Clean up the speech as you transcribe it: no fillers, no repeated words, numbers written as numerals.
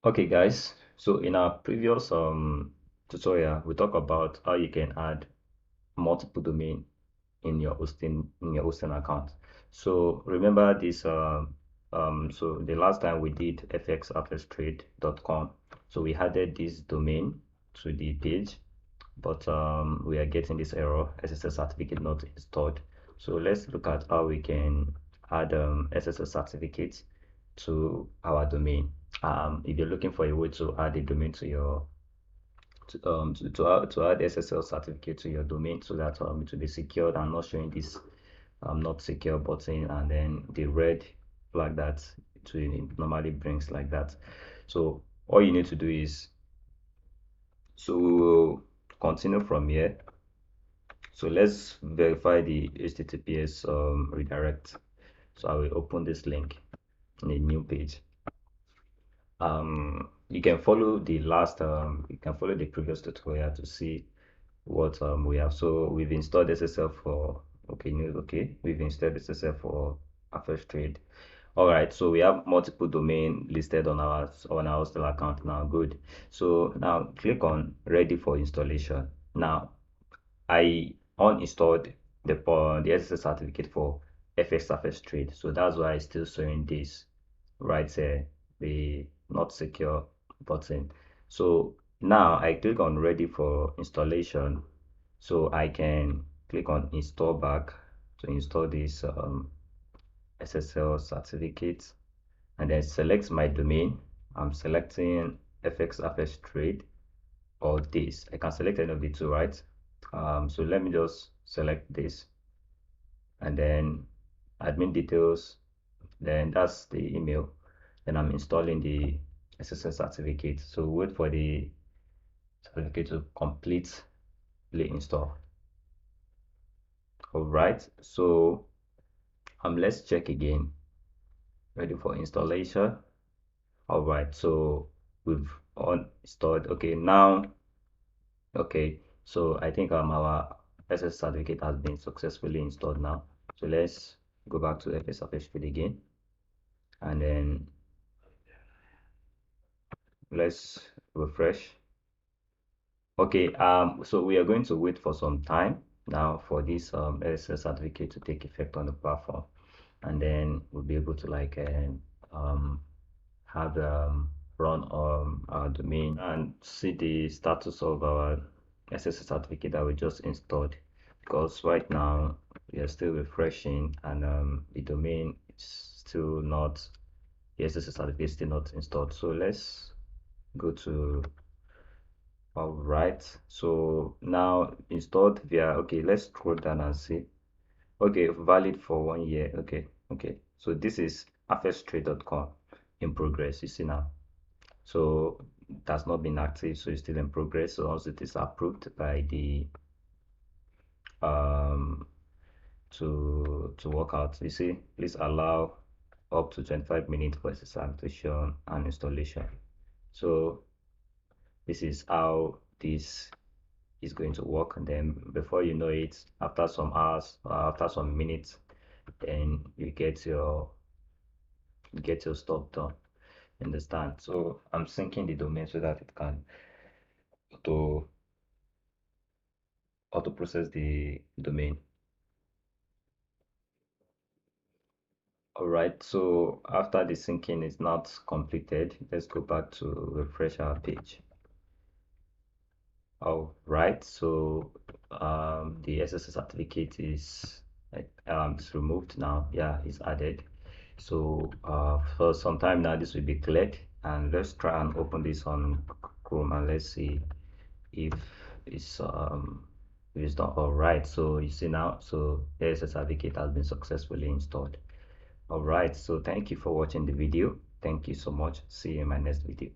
Okay, guys. So in our previous tutorial, we talked about how you can add multiple domain in your hosting account. So remember this so the last time we did fxaffairestrade.com. So we added this domain to the page, but we are getting this error, SSL certificate not installed. So let's look at how we can add SSL certificate to our domain. If you're looking for a way to add a domain to your to add SSL certificate to your domain so that it will be secured and not showing this not secure button and then the red flag that it normally brings like that. So all you need to do is so continue from here. So let's verify the HTTPS redirect. So I will open this link in a new page. You can follow the you can follow the previous tutorial to see what we have. So we've installed SSL for okay, we've installed SSL for our first trade. All right, so we have multiple domain listed on our hostel account now. Good. So now click on ready for installation. Now I uninstalled the SSL certificate for FX Surface Trade, so that's why it's still showing this right here, the not secure button. So now I click on ready for installation, so I can click on install back to install this SSL certificate, and then select my domain. I'm selecting FX Surface Trade or this. I can select any of the two, right? So let me just select this and then admin details, then that's the email. Then I'm installing the SSL certificate. So wait for the certificate to completely install. All right, so let's check again. Ready for installation. All right, so we've installed. Okay, now okay, so I think our SS certificate has been successfully installed now. So let's go back to FS Feed again, and then let's refresh. Okay, so we are going to wait for some time now for this SS certificate to take effect on the platform, and then we'll be able to like have run our domain and see the status of our SSL certificate that we just installed, because right now we are still refreshing and the domain is still not, the SSL certificate is still not installed. So let's go to, all right, so now installed via, okay, let's scroll down and see. Okay, valid for 1 year. Okay, so this is affairestrade.com in progress, you see now. So it has not been active, so it's still in progress. So once it is approved by the um to work out, you see, please allow up to 25 minutes for its activation and installation. So this is how this is going to work, and then before you know it, after some hours or after some minutes, then you get your stuff done. Understand? So I'm syncing the domain so that it can auto process the domain. All right, so after the syncing is not completed, let's go back to refresh our page. All right, so the SSL certificate is it's removed now. Yeah, it's added. So for some time now, this will be cleared, and let's try and open this on Chrome and let's see if it's done. All right, so you see now, so the SSL certificate has been successfully installed. All right, so thank you for watching the video. Thank you so much. See you in my next video.